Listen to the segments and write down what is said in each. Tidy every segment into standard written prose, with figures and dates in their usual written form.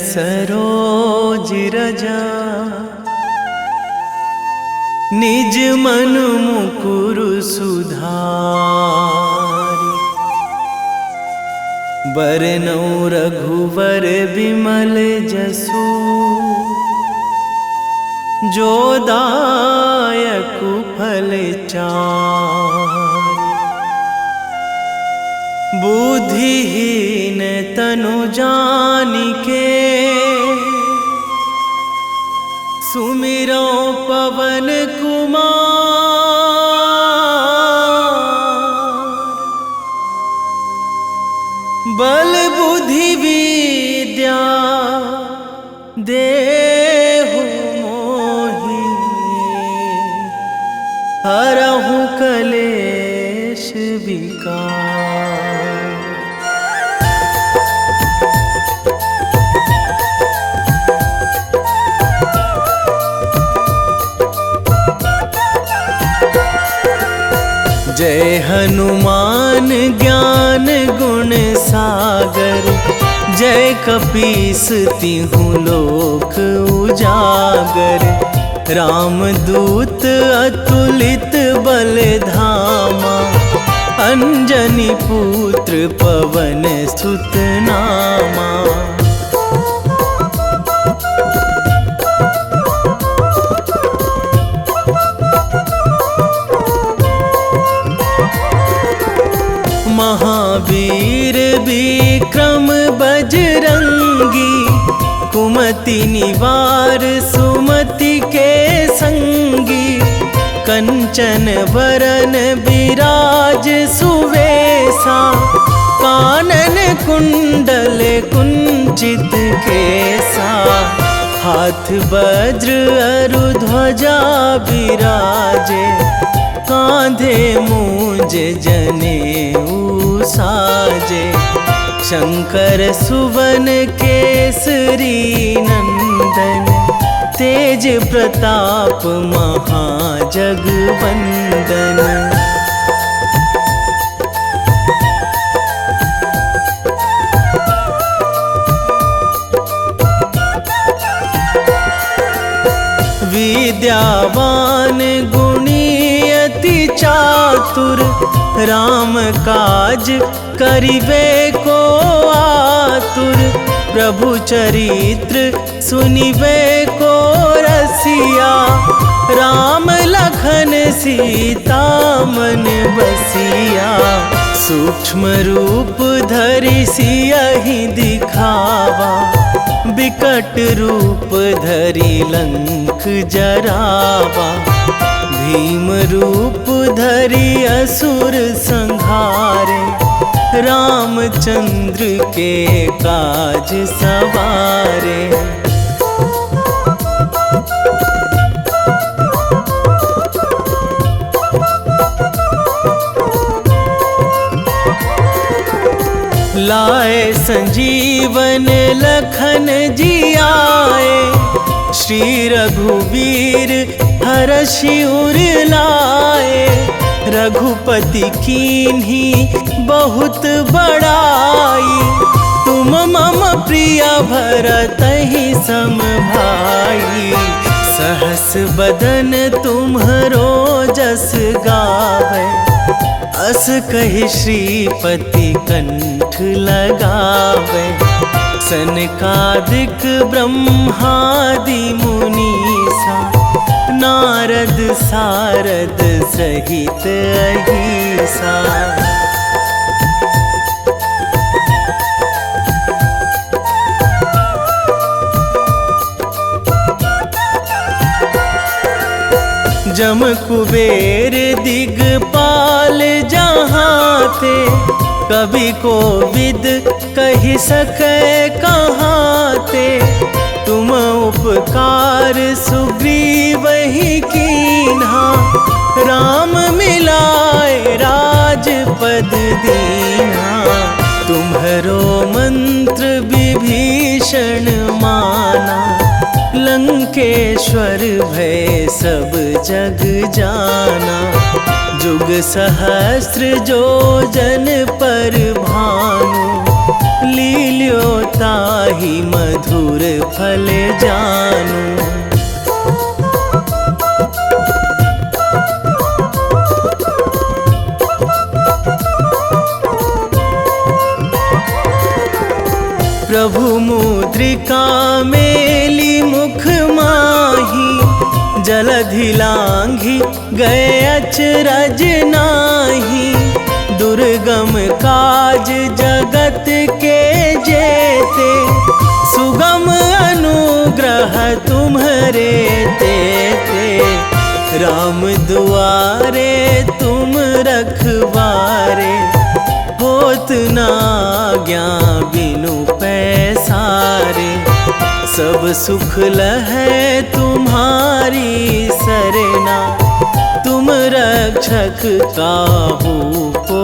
सरोज रजा, निज मन मुकुर सुधारि। बरनौ रघुवर बिमल जसु, जो दायक फल चारि। बुद्धिहीन तनु जानिके, सुमिरो पवन कुमार। बल बुद्धि विद्या देहु मोहि, हरहु कलेश विकार। जय हनुमान ज्ञान गुण सागर, जय कपीस तिहु लोक उजागर। रामदूत अतुलित बल धामा, अंजनी पुत्र पवन सुत नामा। महावीर विक्रम बजरंगी, कुमति निवार सुमति के संगी। कंचन वरन विराज सुवेशा, कानन कुंडल कुंचित केसा। हाथ वज्र अरु ध्वजा विराजे, कांधे मूंज जनेऊ साजे। शंकर सुवन केसरी नंदन, तेज प्रताप महाजगवंदन। विद्यावान गुणी अति चातुर, राम काज करिबे को आतुर। प्रभु चरित्र सुनिबे को रसिया, राम लखन सीता मन बसिया। सूक्ष्म रूप धरि सियहि दिखावा, बिकट रूप धरि लंक जरावा। भीम रूप धरि असुर संहारे, रामचंद्र के काज सवारे। लाए संजीवन लखन जियाए, श्री रघुवीर हरषि उर लाए। रघुपति कीन्ही बहुत बड़ाई, तुम मम प्रिय भरतहि सम भाई। सहस बदन तुम्हरो जस गावै, अस कहि श्रीपति कंठ लगावै। सनकादिक ब्रह्मादि मुनीसा, नारद सारद सहित अहिसा। जम कुबेर दिगपाल जहाँ थे, कवि कोविद कहि सकै कहाँ ते। तुम उपकार सुग्रीवहि कीन्हा, राम मिलाए राजपद दीन्हा। तुम्हरो मंत्र विभीषण माना, लंकेश्वर भय सब जग जाना। जुग सहस्त्र जो जन पर भानु, लील्यो ताहि मधुर फल जानू। प्रभु मुद्रिका मेली मुख माही, जलधि लांघी गए अचरज नाही। दुर्गम काज जगत के जेते, सुगम अनुग्रह तुम्हरे तेते। राम दुआरे तुम रखवारे, होत ना आज्ञा बिनु पैसारे। सब सुख लहै तुम्हारी सरना, तुम रक्षक काहू को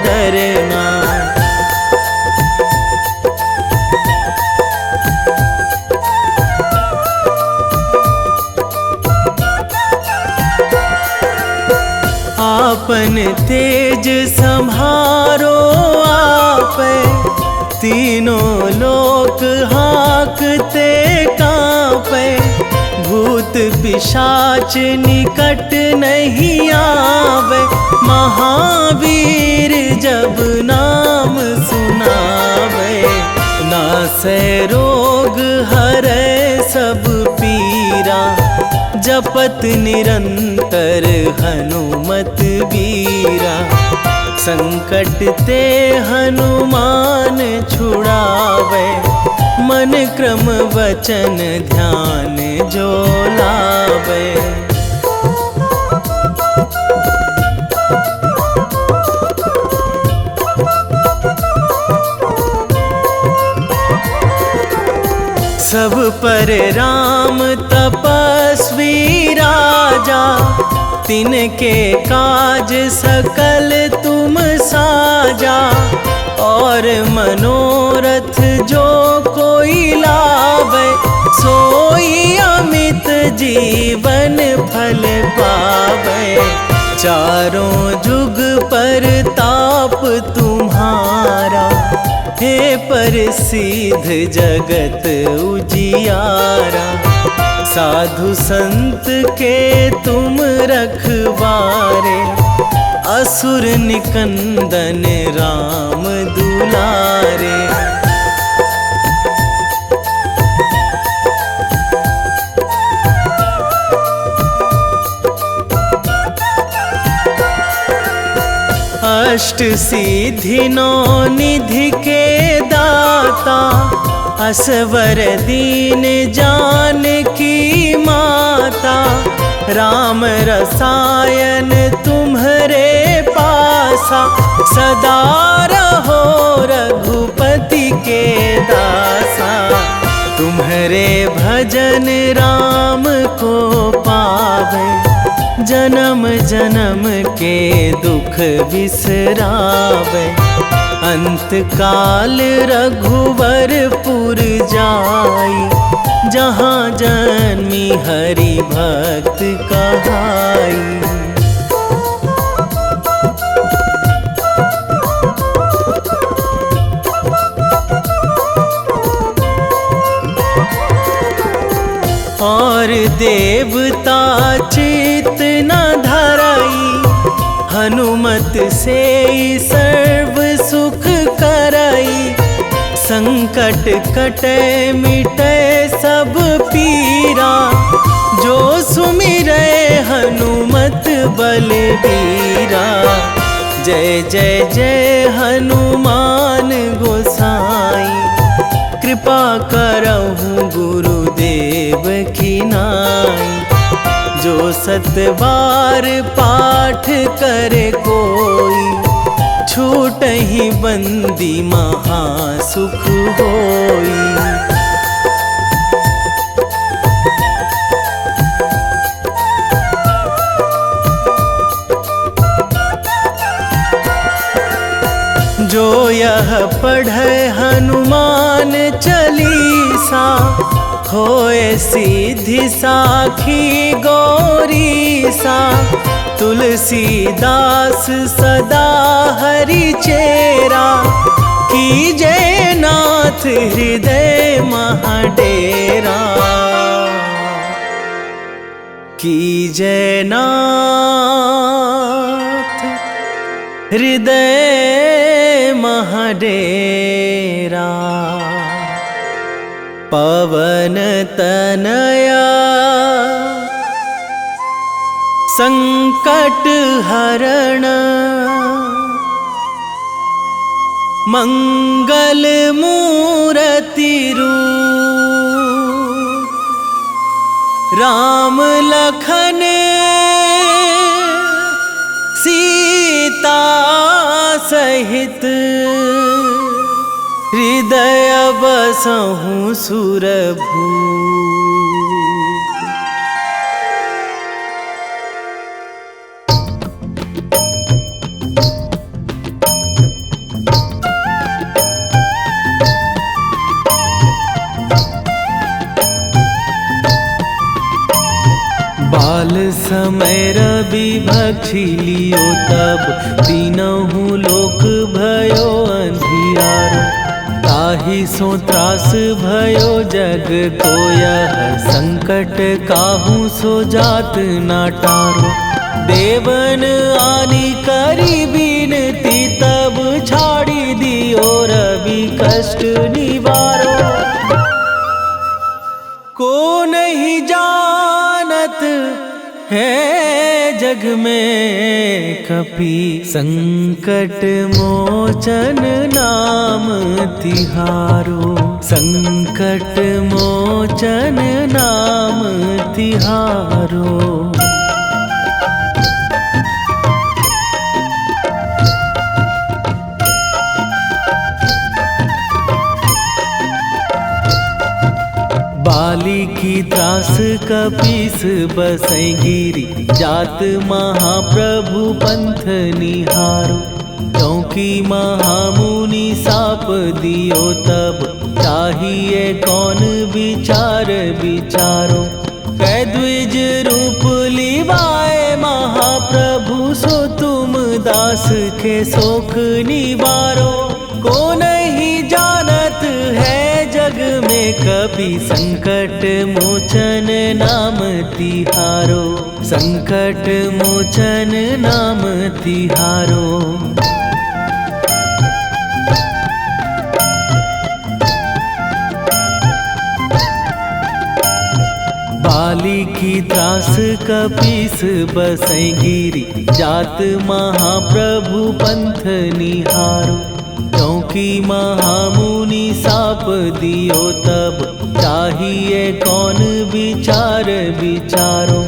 डरना। आपन तेज संभारो आपै, तीनों लोक हाकते कांपै। भूत पिशाच निकट नहीं आवे, महावीर जब नाम सुनावे। नासै रोग हरै सब पीरा, जपत निरंतर हनुमत बीरा। संकट ते हनुमान छुड़ावे, मन क्रम वचन ध्यान जो लावे। सब पर राम तपस्वी राजा, तिनके काज सकल तुम साजा। और मनोरथ जो कोई लावे, सोई अमित जीवन फल पावे। चारों जुग पर ताप तुम्हारा, हे प्रसिद्ध जगत उजियारा। साधु संत के तुम रखवारे, असुर निकंदन राम दुलारे। अष्ट सिद्धि नौ निधि के दाता, असवर दीन जानकी माता। राम रसायन तुम्हरे पासा, सदा रहो रघुपति के दासा। तुम्हरे भजन राम को पावे, जन्म जन्म के दुख बिसरावे। अंत काल रघुवरपुर जाई, जहाँ जन्मी हरि भक्त कहाई। और देवता चित न धराई, हनुमत से सर्व सुख कराई। संकट कटे मिटे सब पीरा, जो सुमिरै हनुमत बलबीरा। जय जय जय हनुमान गोसाई, कृपा करहु गुरुदेव की नाई। जो सतबार पाठ करे कोई, छूटहि बंदी महासुख होई। जो यह पढ़े हनुमान चालीसा, होए सिद्धि साखी गौरीसा। तुलसीदास सदा हरि चेरा, कीजे नाथ हृदय महाडेरा, कीजे नाथ हृदय महाडेरा। पवन तनया संकट हरण, मंगल मूर्ति रूप, राम लखन सीता सहित, हृदय बसहु सुरभूप। बाल समय रवि भक्षी लियो तब, तीनहु लोक भयो अंधियारो। ताहि सो त्रास भयो जग को यह, संकट काहू सो जात ना टारो। देवन आनी करी बिनती तब, छाड़ी दियो रवि कष्ट निवारो। को नहीं जानत है जग में कपि, संकट मोचन नाम तिहारो। संकट मोचन नाम तिहारो। बाली की त्रास कपीस बसै गिरी, जात महाप्रभु पंथ निहारो। क्योंकि महामुनि साप दियो तब, चाहिए कौन विचार विचारो। कै द्विज रूप लिवाए महाप्रभु, सो तुम दास के शोक निवारो। को नहीं जानत है जग में कपि, संकट मोचन नाम तिहारो। संकट मोचन नाम तिहारो। बाली की त्रास कपीस बसै गिरी, जात महाप्रभु पंथ निहारो। क्योंकि महामुनि साप दियो तब, चाहिए कौन विचार विचारो।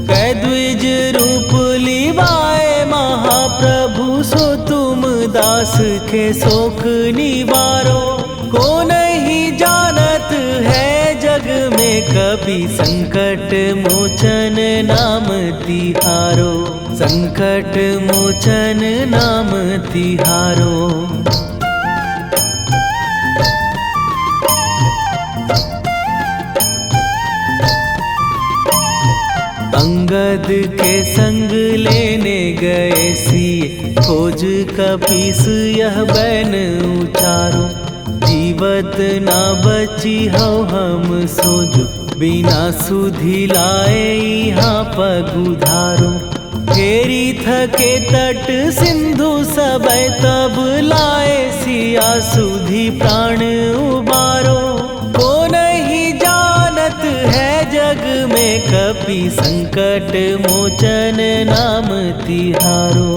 कै द्विज रूप लिवाए महाप्रभु, सो तुम दास के शोक निवारो। को नहीं जानत है जग में कपि, संकट मोचन नाम तिहारो। संकट मोचन नाम तिहारो। अंगद के संग लेने गए सिए, खोज कपीस यह बैन उचारो। जीवत ना बची हो हम सोजो, बिना सुधि लाए यहाँ पगुधारो। घेरी थके तट सिंधु सबै तब, लाए सिया सुधि प्राण उबारो। को नहीं जानत है जग में कपि, संकट मोचन नाम तिहारो।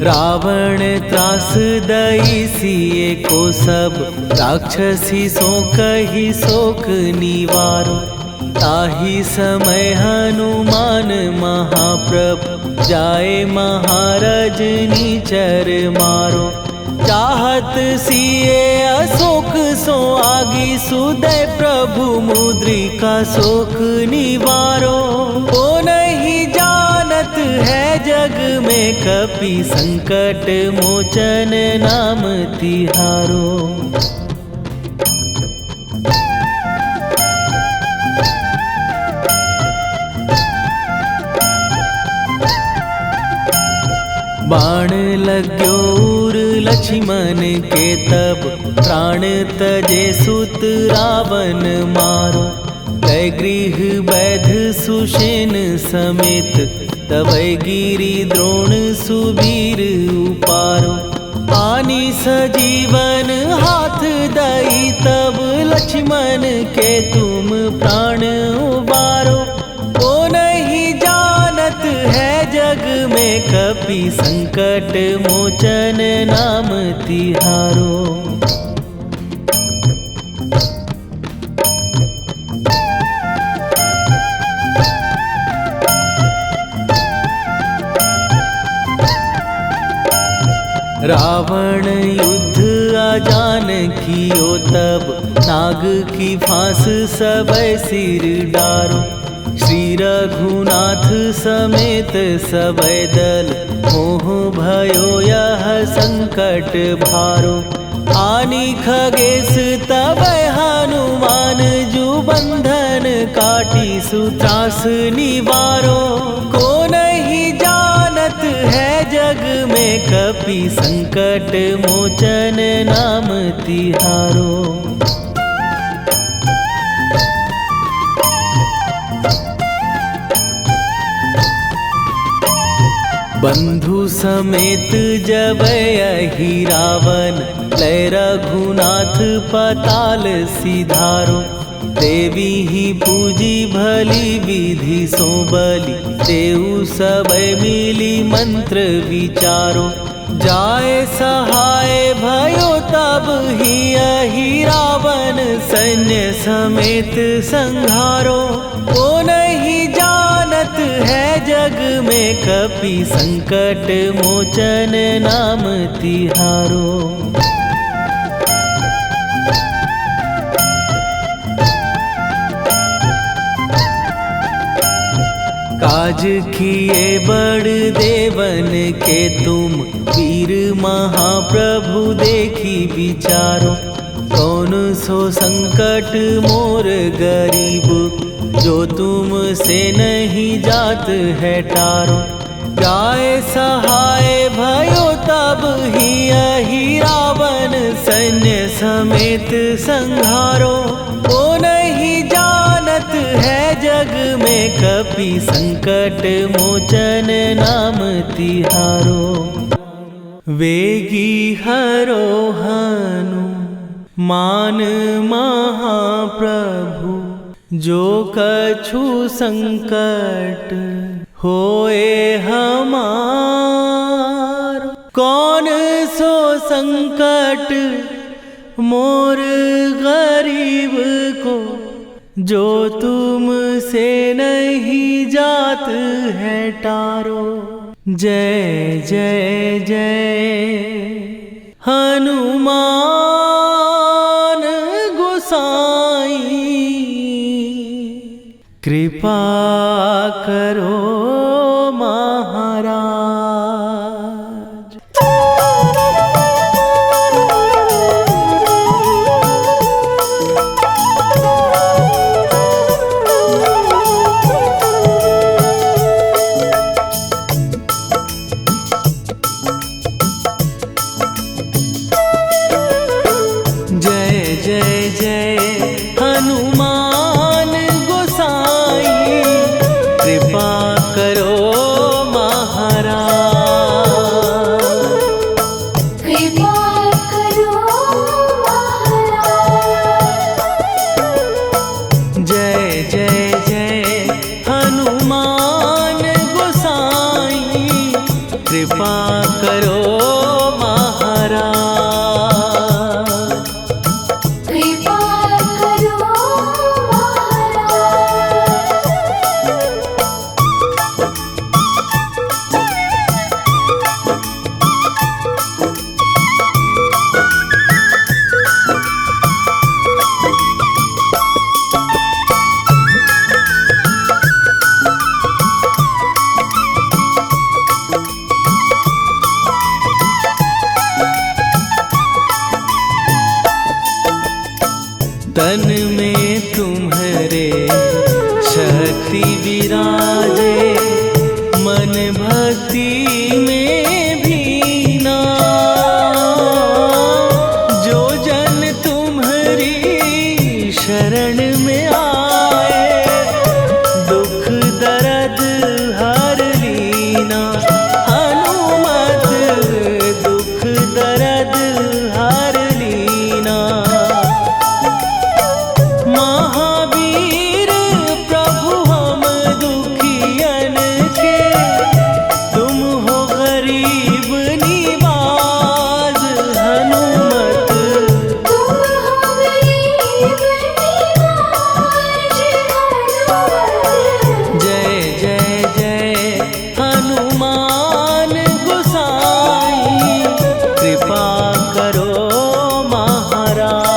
रावण त्रास दई सिए को सब, राक्षसी सो कही शोक निवारो। ताहि समय हनुमान महाप्रभु, जाए महाराज नीचर मारो। चाहत सिए अशोक सो आगी, सुदय प्रभु मुद्रिका शोक निवारो। को नहीं जानत है जग में कपि संकट मोचन नाम तिहारो। बाण लग्यो उर लक्ष्मण के तब प्राण तजे सुत रावण मारो। कै गृह वैध सुषेण समेत तबै गिरि द्रोण सुबीर उपारो। आनी सजीवन हाथ दई तब लक्ष्मण के तुम प्राण उबारो। ओ नहीं जानत है जग में कपि संकट मोचन नाम तिहारो। रावण युद्ध आजान कियो तब नाग की फांस सबै सिर डारो। श्री रघुनाथ समेत सबै दल मोह भयो यह संकट भारो। आनी खगेश तबै हनुमान जु बंधन काटी सुत्रास निवारो। को नहीं जानत है जग में कपि संकट मोचन नाम तिहारो। बंधु समेत जबै अहि रावण लय रघुनाथ पताल सिधारो। देवी ही पूजी भली विधि सो बलि तेउ सबै मिली मंत्र विचारो। जाए सहाय भयो तब ही अहि रावण सैन्य समेत संहारो। ओ नहीं जानत है जग में कपि संकट मोचन नाम तिहारो। काज किए बड़ देवन के तुम वीर महाप्रभु देखी विचारो। कौन सो संकट मोर गरीब जो तुम से नहीं जात है टारो। जाए सहाय भयो तब ही अहि रावण सैन्य समेत संहारो। ओ नहीं जानत है जग में कपि संकट मोचन नाम तिहारो। वेगी हरो हनु मान महाप्रभु जो कछु संकट होए हमार। कौन सो संकट मोर गरीब को जो तुम से नहीं जात है टारो। जय जय जय हनुमान गोसाई कृपा करो महाराज। जय जय जय हनुमान गोसाई कृपा कर करे शक्ति विराजे, मन भक्ति में भीना। जो जन तुम्हारी शरण में आए, दुख दर्द हर लीना। हनुमत दुख दर्द हर लीना। महावीर प्रभु हम दुखियन के, तुम हो गरीब निवाज। हनुमत तुम हो गरीब निवाज। जय जय जय हनुमान गोसाई, कृपा करो महाराज।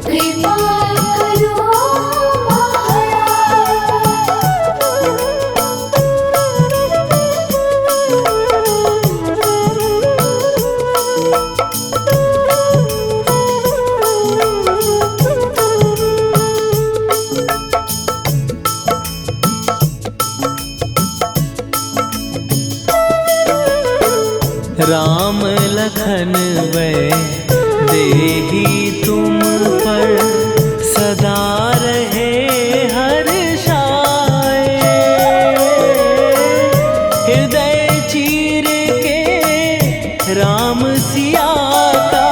कृपा करो राम लखन वै देही तुम पर, सदा रहे हर्षाए। हृदय चीर के राम सिया का,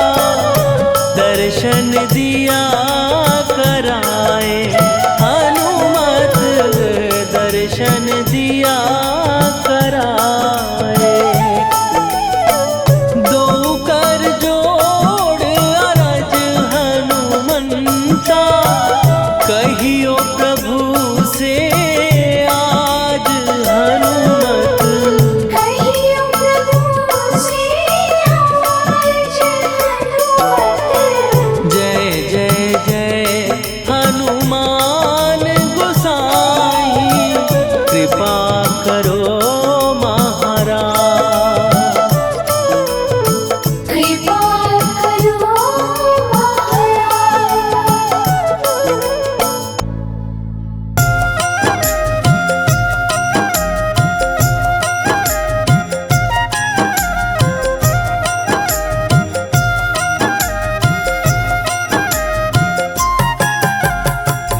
दर्शन दिया कराए। हनुमत दर्शन दिया कराए। दो कर जोड़ अरज हनुमंता, कहियो प्रभु से आज। हनुमत कहियो प्रभु से आज। हनुमत जय जय जय हनुमान गोसाई, कृपा करो महाराज। कृपा करो महाराज।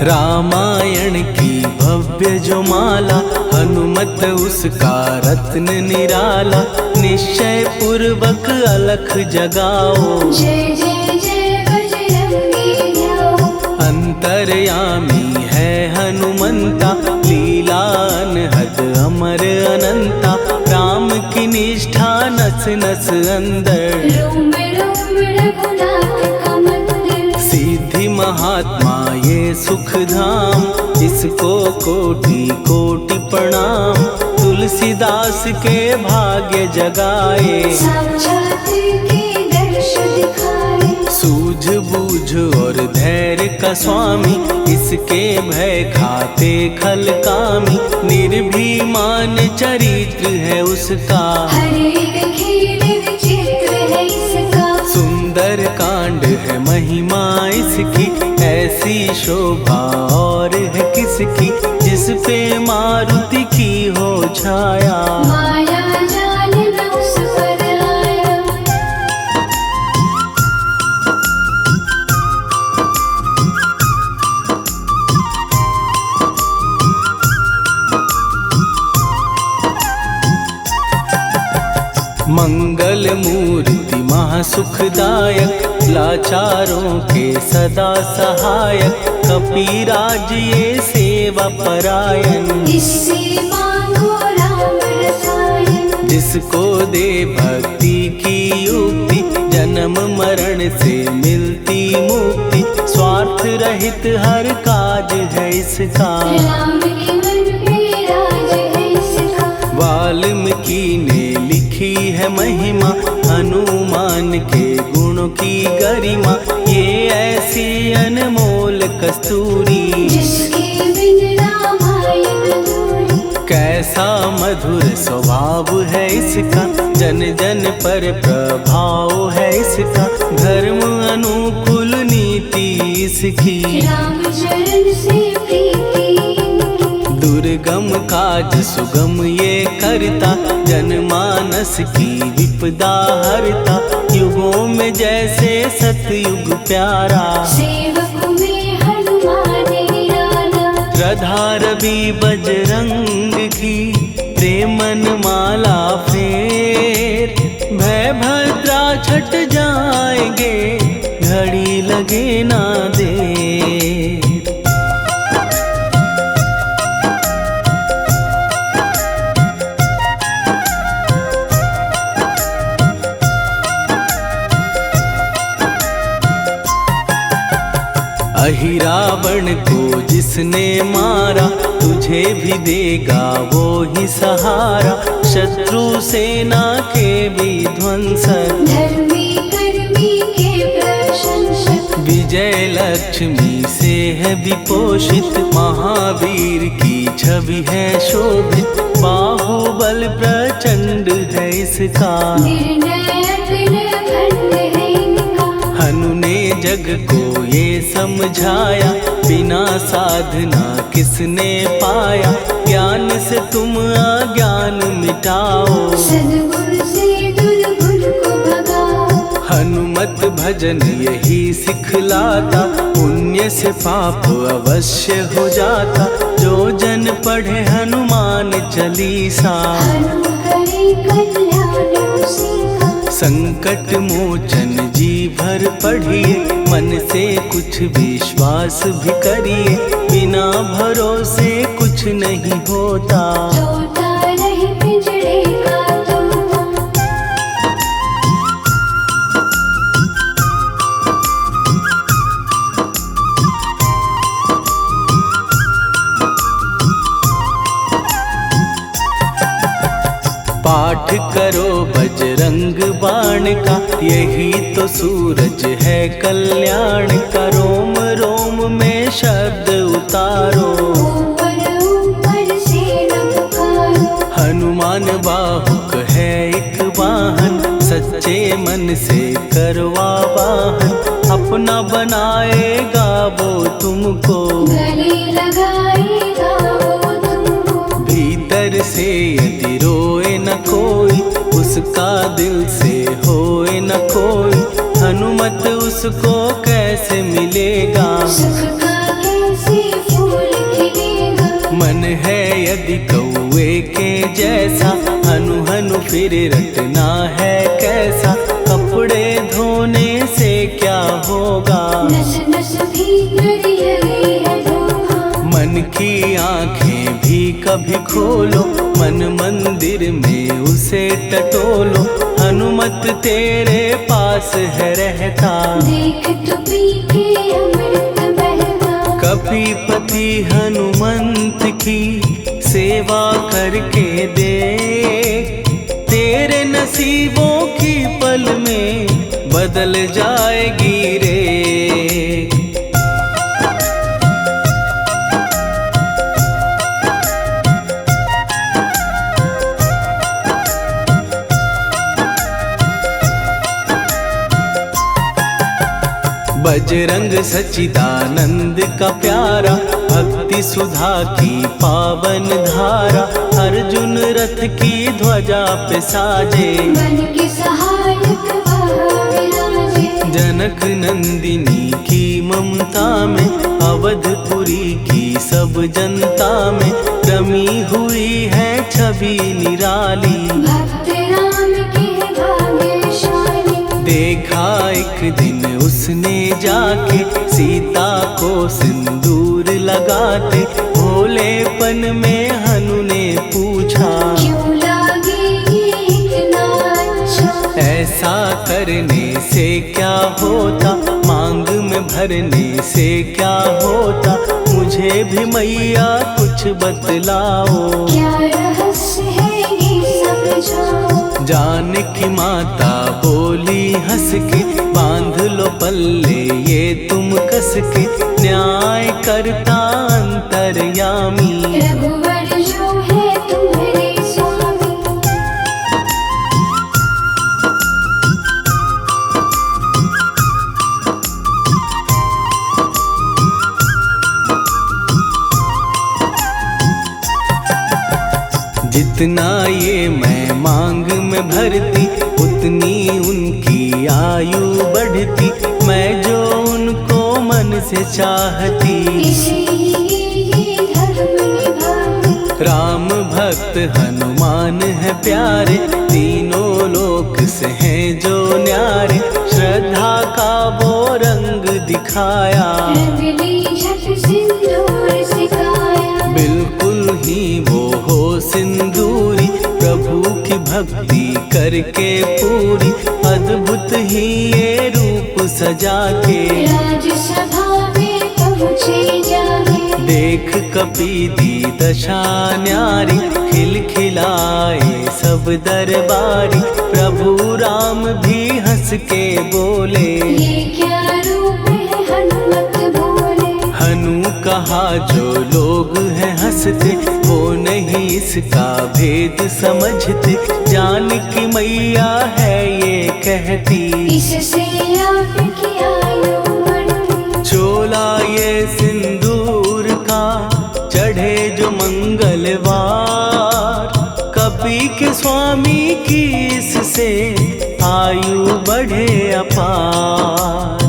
रामायण की भव्य जो माला, हनुमत उसका रत्न निराला। निश्चय पूर्वक अलख जगाओ, जय जय जय बजरंगी जाओ। अंतर्यामी है हनुमंता, लीला अनहद अमर अनंता। राम की निष्ठा नस नस अंदर, रोम रोम रघुनाथ का मंदिर। सिद्धि महात्मा ये सुख धाम, इसको कोटि कोटि प्रणाम। तुलसीदास के भाग्य जगाए, साक्षात के दर्श दिखाए। सूझबूझ और धैर्य का स्वामी, इसके भय खाते खल कामी। निर्भीमान चरित्र है उसका, हर एक खेल विचित्र है इसका। सुंदर कांड है महिमा इसकी। ऐसी शोभा और है किसकी, जिस पे मारुति की हो छाया। माया जाल न उस पर आया। मंगल मूर्ति महासुखदायक, लाचारों के सदा सहायक। कपीराज ये सेवा परायण, इससे मांगो राम रसायन। जिसको दे भक्ति की युक्ति, जन्म मरण से मिलती मुक्ति। स्वार्थ रहित हर काज है इसका, राम के मन पे राज है इसका। वाल्मीकि ने लिखी है महिमा, हनुमान के गुणों की गरिमा। ये ऐसी अनमोल कस्तूरी, जिसके बिन रामायण अधूरी। कैसा मधुर स्वभाव है इसका, जन जन पर प्रभाव है इसका। धर्म अनुकूल नीति प्रीति इसकी, राम चरण से प्रीति इनकी। दुर्गम काज सुगम ये करता, जनमानस की विपदा हरता। युगों में जैसे सतयुग प्यारा, सेवक में हनुमान निराला। श्रद्धा रवि बजरंग की, प्रेमन माला फेर। भय भद्रा छट जाएंगे, घड़ी लगे ना देर। अहि रावण को जिसने मारा, तुझे भी देगा वो ही सहारा। शत्रु सेना के विध्वंसक, धर्मी कर्मी के प्रशंसक। विजय लक्ष्मी से है विपोषित, महावीर की छवि है शोभित। बाहुबल प्रचंड है इसका, निर्णय अखंड है इनका। हनु ने जग को ये समझाया, बिना साधना किसने पाया। ज्ञान से तुम अज्ञान मिटाओ, सद्गुण से दुर्गुण को भगाओ। हनुमत भजन यही सिखलाता, पुण्य से पाप अवश्य हो जाता। जो जन पढ़े हनुमान चालीसा, हनु करे कल्याण उसी का। संकट मोचन जी भर पढ़िए, मन से कुछ विश्वास भी करिए। बिना भरोसे कुछ नहीं होता, तोता रहे पिंजड़े का तोता। पाठ करो बजरंग बाण का, यही तो सूरज है कल्याण का। रोम रोम में शब्द उतारो, ऊपर ऊपर से न पुकारो। हनुमान बाहुक है एक वाहन, सच्चे मन से करवा वाहन। अपना बनाएगा वो तुमको, गले लगाएगा वो तुमको। भीतर से यदि रोए न कोई, उसका दिल से होए न कोई। हनुमत उसको कैसे मिलेगा, सुख का कैसे फूल खिलेगा। मन है यदि कौवे के जैसा, हनु हनु फिर रटना है कैसा। कपड़े धोने से क्या होगा, नस नस भीतर यही है धोखा। मन की आंखें भी कभी खोलो, मन मंदिर में उसे टटोलो। हनुमत तेरे पास है रहता, देख तो पी के अमृत बहता। कपीपति हनुमंत की सेवा करके दे। तेरे नसीबों की पल में बदल जाएगी रे। बजरंग सच्चिदानंद का प्यारा, भक्ति सुधा की पावन धारा। अर्जुन रथ की ध्वजा पे साजे, मन के सहायक वहाँ विराजे। जनक नंदिनी की ममता में, अवधपुरी की सब जनता में। रमी हुई है छवि निराली, भक्त राम के भाग्यशाली। देखा एक दिन उसने जाके, सीता को सिंदूर लगाते। भोलेपन में हनु ने पूछा, क्यों लागे ये इतना अच्छा। ऐसा करने से क्या होता, मांग में भरने से क्या होता। मुझे भी मैया कुछ बतलाओ, क्या रहस्य है ये समझाओ। जानकी माता बोली हंस के, बांध लो पल्ले ये तुम कस के। न्याय करता अंतर्यामी, रघुवर जो है तुम्हारे स्वामी। जितना ये मैं मांग में भरती उतनी उनकी आयु बढ़ती, मैं जो उनको मन से चाहती। इसीलिए धर्म निभाती। राम भक्त हनुमान है प्यारे, तीनों लोक से हैं जो न्यारे। श्रद्धा का वो रंग दिखाया, रंगली झट सिंदूर सिखाया। बिल्कुल ही वो हो सिंदूरी, प्रभु की भक्ति करके पूरी। अद्भुत ही ये रूप सजा के, राजसभा में पहुँचे जाके। देख कपी दी दशा न्यारी, खिलखिलाए सब दरबारी। प्रभु राम भी हंस के बोले, ये क्या रूप है हनुमत बोले। हनु कहा जो लोग हैं हंसते, वो नहीं इसका भेद समझते। जानकी मैया है ये कहती, इससे आपकी आयु बढ़ती। चोला ये सिंदूर का चढ़े जो मंगलवार, कपी के स्वामी की इससे आयु बढ़े अपार।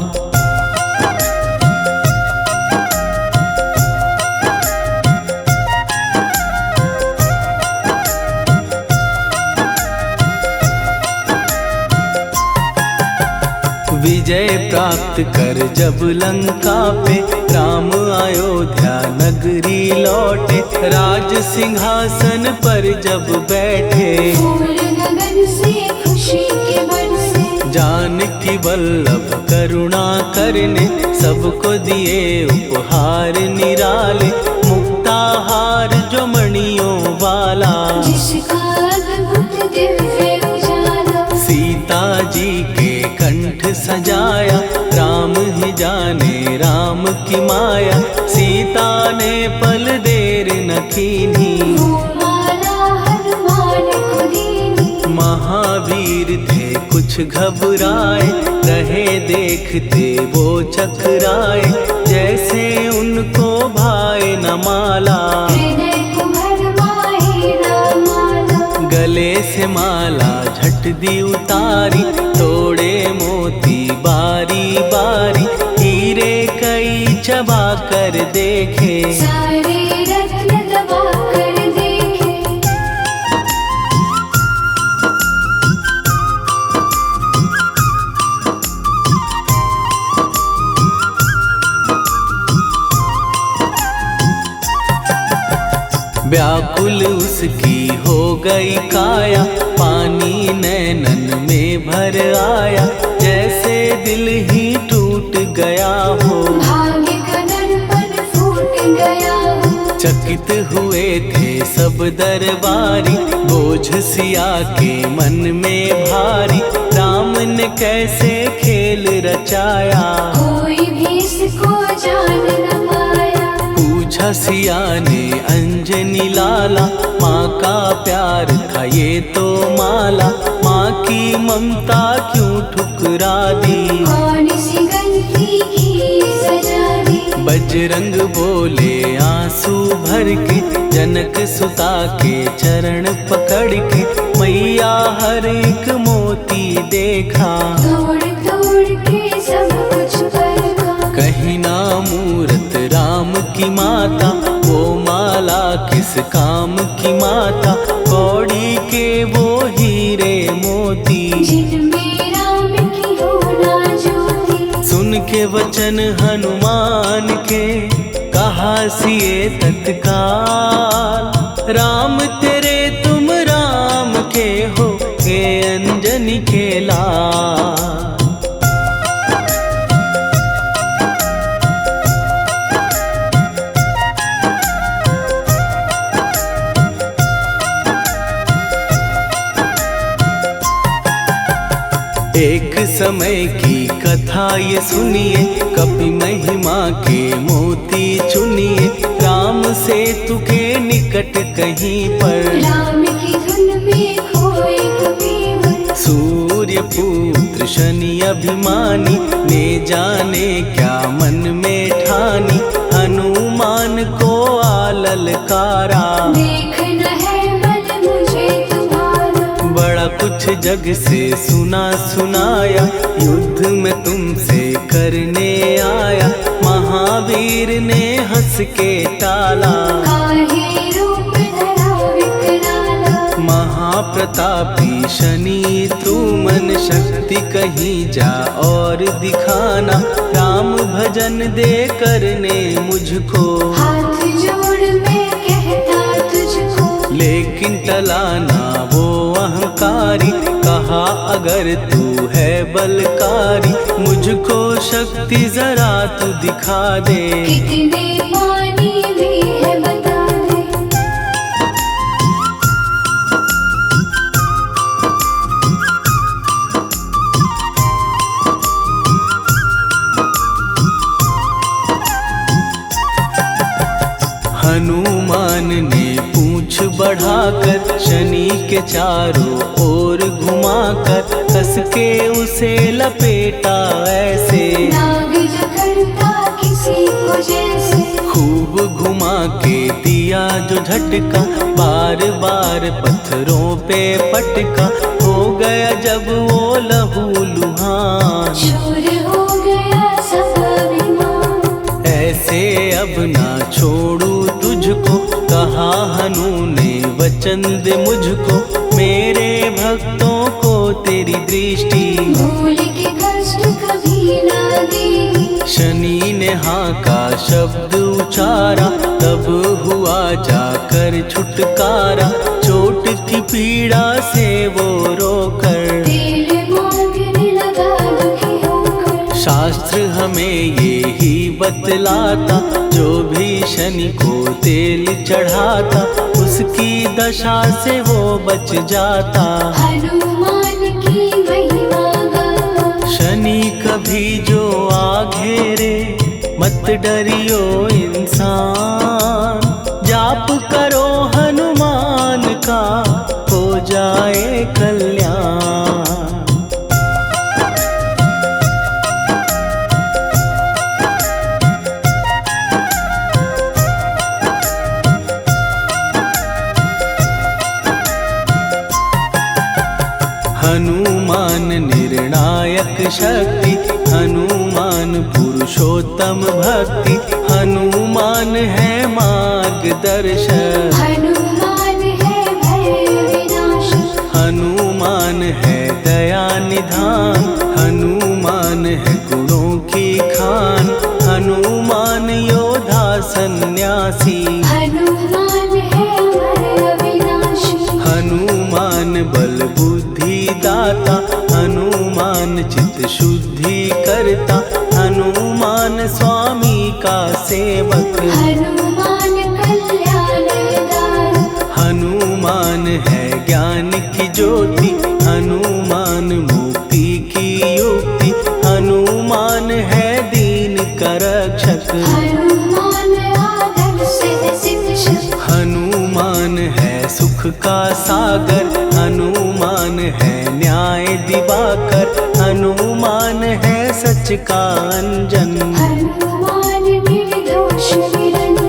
विजय प्राप्त कर जब लंका पे, राम अयोध्या नगरी लौटे। राज सिंहासन पर जब बैठे, फूल गगन से खुशी के बरसे। जानकी वल्लभ करुणा करने, सबको दिए उपहार निराले। मुक्ताहार जो मणियों वाला, जिसका अद्भुत दिव्य उजाला। सीता जी के कंठ सजाया, राम ही जाने राम की माया। सीता ने पल देर न कीन्ही, वो माला हनुमान को दीनी। महावीर थे कुछ घबराए, रहे देखते वो चकराए। जैसे उनको भाए न माला, हृदय को भरमाए रामाला। गले से माला झट दी उतारी, तोड़े मोती बारी बारी। हीरे कई चबा कर देखे, सारे रत्न दबा कर देखे। व्याकुल उसकी हो गई काया, पानी नैनन में भर आया। जैसे दिल ही टूट गया हो, भाग्य का दर्पण फूट गया हो। चकित हुए थे सब दरबारी, बोझ सिया के मन में भारी। राम ने कैसे खेल रचाया, कोई भी इसको जान न पाया। पूछा सिया ने अंजनी लाला, माँ का प्यार था ये तो माला। माँ की ममता क्यों ठुकरा दी, कौन सी गलती की सजा दी। बजरंग बोले आंसू भर के, जनक सुता के चरण पकड़ के। मैया हर एक मोती देखा, तोड़ तोड़ के सब कुछ परखा। कहीं ना मूरत राम की माता, वो माला किस काम की माता। कौड़ी के वो हीरे मोती, जिनमें राम की होना ज्योति। सुन के वचन हनुमान के, कहा सिए तत्काल। राम तेरे तुम राम के हो, हे अंजनी के लाल। एक समय की कथा ये सुनिए, कपि महिमा के मोती चुनिए। राम सेतु के निकट कहीं पर, राम की धुन में खोए कबीर। सूर्य पुत्र शनि अभिमानी, ने जाने क्या मन में ठानी। हनुमान को आललकारा, देखना है मन कुछ जग से सुना सुनाया, युद्ध में तुमसे करने आया। महावीर ने हंस के टाला, काहे रूप धरा विकराला। महाप्रतापी शनि तू मन शक्ति कहीं जा और दिखाना। राम भजन दे करने मुझको, हाथ जोड़ मैं कहता तुझको। लेकिन टला ना वो अहंकारी, कहा अगर तू है बलकारी, मुझको शक्ति जरा तू दिखा दे। कितने पानी भी है बता दे। हनुमान ने पूंछ बढ़ाकर शनि के चारों ओर घुमाकर, कस के उसे लपेटा ऐसे। नाग जो करता किसी को जैसे, खूब घुमा के दिया जो झटका, बार बार पत्थरों पे पटका। हो गया जब वो लहू लुहान, चूर हो गया सब अभिमान। ऐसे अब ना छोड़ू तुझको, कहा हनु ने वचन दे मुझको। मेरे भक्तों को तेरी दृष्टि, भूल के कष्ट कभी ना दी। शनि ने हाँ का शब्द उचारा, तब हुआ जाकर छुटकारा। चोट की पीड़ा से वो रोकर, तेल मांगने लगा दुखी होकर। शास्त्र हमें ये ही बतलाता, जो भी शनि को तेल चढ़ाता, उसकी दशा से वो बच जाता। हनुमान की महिमा गाता, शनि कभी जो आ घेरे, मत डरियो इंसान। जाप करो हनुमान का, हो जाए कल्याण। हनुमान निर्णायक शक्ति, हनुमान पुरुषोत्तम भक्ति। हनुमान है मार्गदर्शक, हनुमान है भय विनाशक। हनुमान है दया निधान, हनुमान है गुणों की खान। हनुमान योद्धा सन्यासी, हनुमान है भय विनाशी। हनुमान बल बुद्धि दाता, हनुमान चित्त शुद्धि करता। हनुमान स्वामी का सेवक, हनुमान कल्याण दायक। हनुमान है ज्ञान की ज्योति, हनुमान मुक्ति की युक्ति। हनुमान है दीन का रक्षक, हनुमान आदर से शिक्षक। हनुमान है सुख का सागर, हनुमान है न्याय दिवाकर। हनुमान है सच का अंजन, हनुमान निर्दोष निरंजन।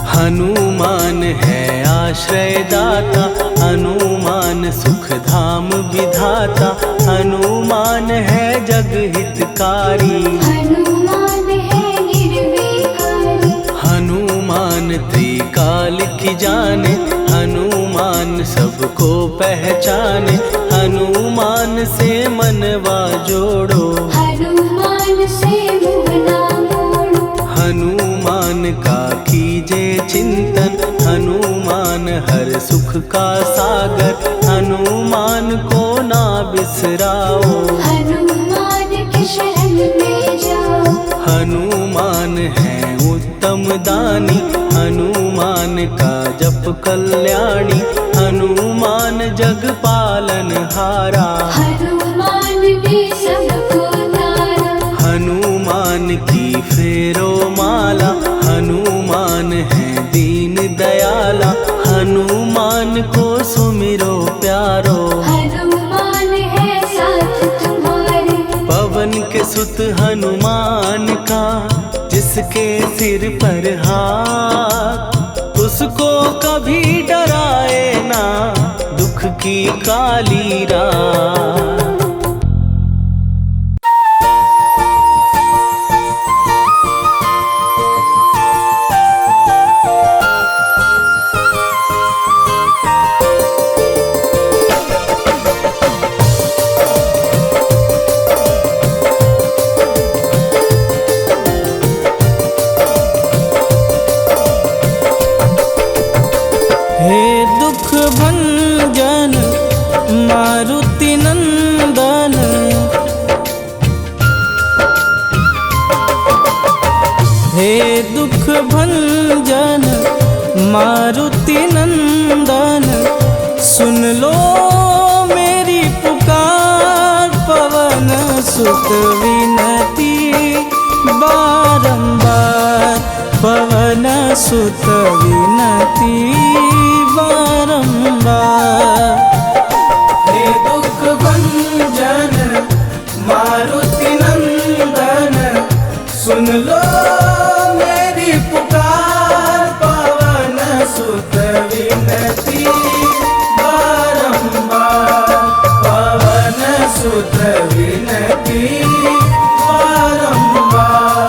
हनुमान है आश्रय दाता, हनुमान सुख धाम विधाता। हनुमान है जग हितकारी, हनुमान है निर्विकारी। हनुमान त्रिकाल की जाने, हनुमान सबको पहचाने। हनुमान से मनवा जोड़ो, हनुमान से मुँह ना मोड़ो। हनुमान का कीजे चिंतन, हनुमान हर सुख का सागर। हनुमान को ना बिसराओ, हनुमान के शरण में जाओ। हनुमान है उत्तम दानी, हनुमान का जप कल्याणी। हनुमान जग पालन हारा, हनुमान ने सबको तारा। हनुमान की फेरो माला, हनुमान है दीन दयाला। हनुमान को सुमिरो प्यारो, हनुमान है साथ सुत हनुमान का, जिसके सिर पर हाथ, उसको कभी डराए ना दुख की काली रात। हे दुख भंजन मारुति नंदन, हे दुख भंजन मारुति नंदन, सुन लो मेरी पुकार, पवन सुत विनती बारंबार, पवन सुत विनती बारंबार। हे दुख भंजन मारुति नंदन, सुन लो मेरी पुकार, पवन सुत विनती बारंबार, पवन सुत विनती बारंबार।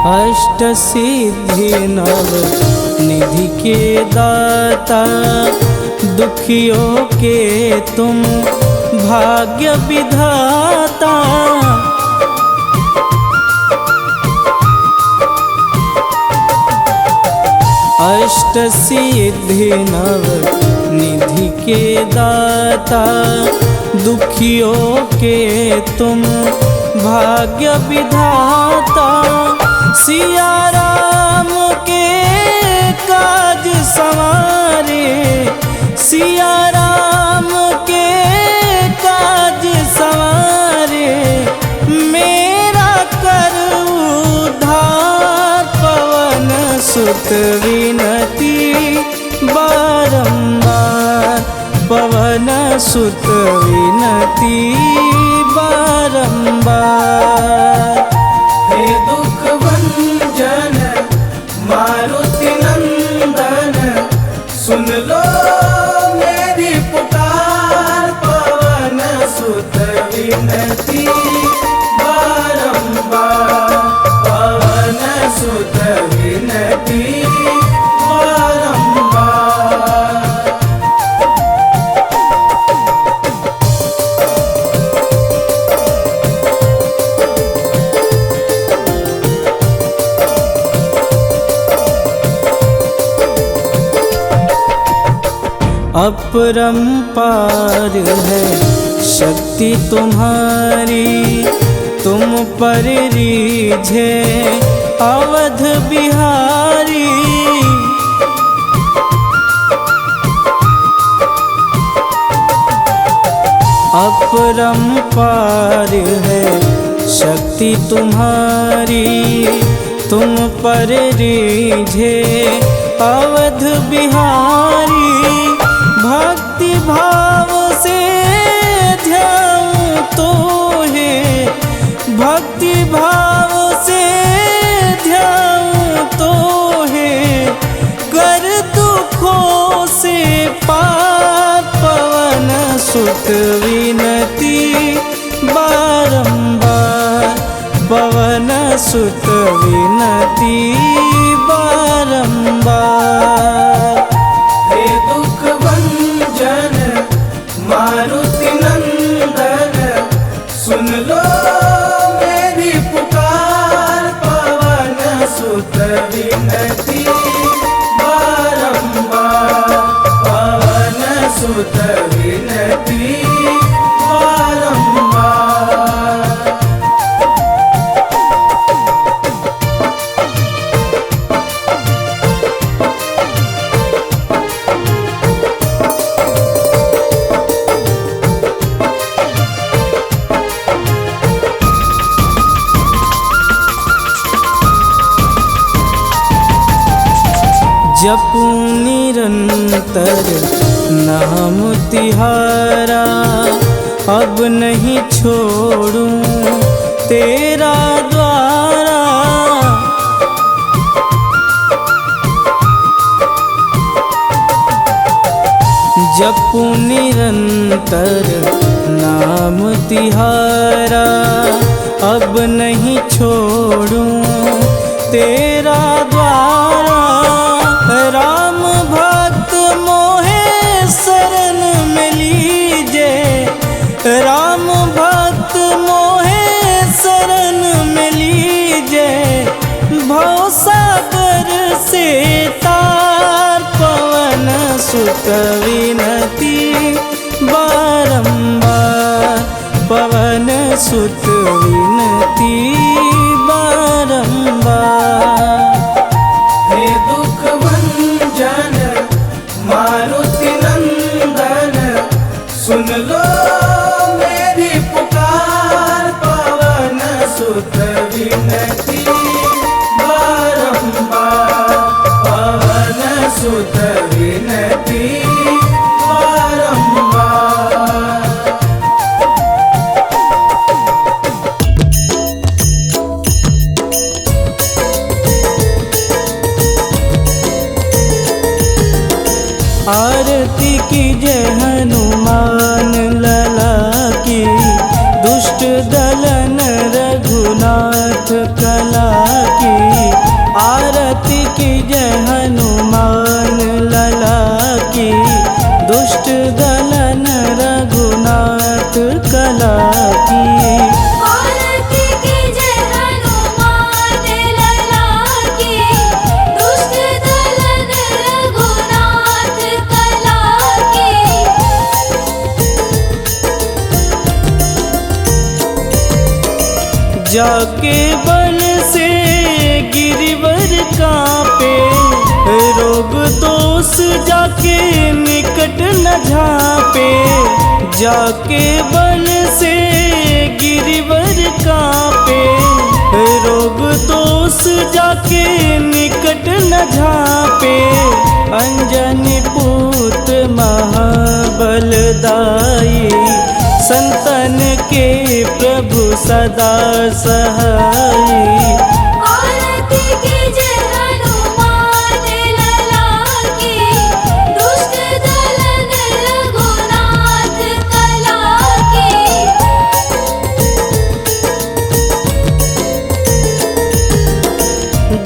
अष्ट सिद्धि नव निधि के दाता, दुखियों के तुम भाग्य विधाता। अष्ट सिद्धि नव निधि के दाता, दुखियों के तुम भाग्य विधाता। सिया राम के काज संवारे, सिया राम के काज संवारे, मेरा कर उद्धार, पवन सुत विनती बारंबार, पवन सुत विनती बारंबार। हे दुख भंजन मारुति नंदन, सुन लो मेरी पुकार, पवन सुत विनती बारंबार, पवन सुत विनती बारंबार। अपरंपार है शक्ति तुम्हारी, तुम पर रीझे अवध बिहारी। अपरंपार है शक्ति तुम्हारी, तुम पर रीझे अवध बिहारी। भक्ति भाव से ध्याऊं तो है, भक्ति भाव से ध्याऊं तो है, कर दुखों से पार, पवन सुत विनती बारंबार, पवन सुत विनती बारंबार। हे दुख भंजन मारुति नंदन, सुन लो मेरी पुकार, पवन सुत विनती बारंबार, पवन सुत विनती बारंबार। जपू निरंतर नाम तिहारा, अब नहीं छोड़ूं तेरा द्वारा। जपू निरंतर नाम तिहारा, अब नहीं छोड़ूं तेरा द्वारा। राम भक्त मोहे शरण में लीजे, राम भक्त मोहे शरण में लीजे। भवसागर से तार पवन सुत विनती बारंबार, पवन सुत विनती बारंबार। हे दुख भंजन मारुति नंदन, सुन लो मेरी पुकार। पवन सुत विनती बारंबार, पवन सुत विनती बारंबार। आरती कीजय हनुमान लला की, दुष्ट दलन रघुनाथ कला की। आरती कीजय हनुमान लला की, दुष्ट दलन रघुनाथ कला की। आरती कीजय हनुमान लला की, दुष्ट दलन रघुनाथ कला की। जाके बल से गिरिवर कांपे, रोग दोष जाके निकट न झांपे। जाके बल से गिरिवर कांपे, रोग दोष जाके निकट न झांपे। अंजनी पुत्र महाबलदाई, संतन के प्रभु सदा सहाई। आरती कीजय हनुमान लला की, दुष्ट दलन रघुनाथ कला की।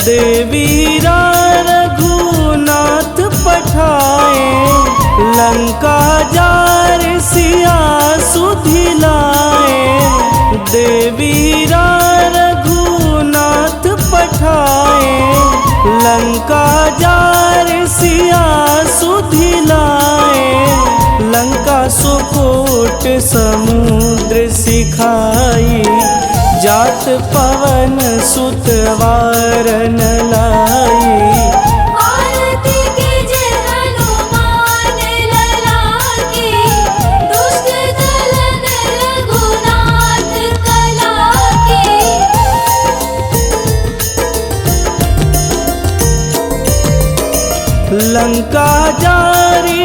देवीरा रघुनाथ पठाए, लंका जार सिया सुधिलाए। देवीरा रघुनाथ पठाए, लंका जार सिया सुधिलाए। लंका सुकोट समुद्र सिखाई, जात पवन सुत वारन लाई। आरती कीजय हनुमान लला की, दुष्ट दलन रघुनाथ कला की। लंका जारी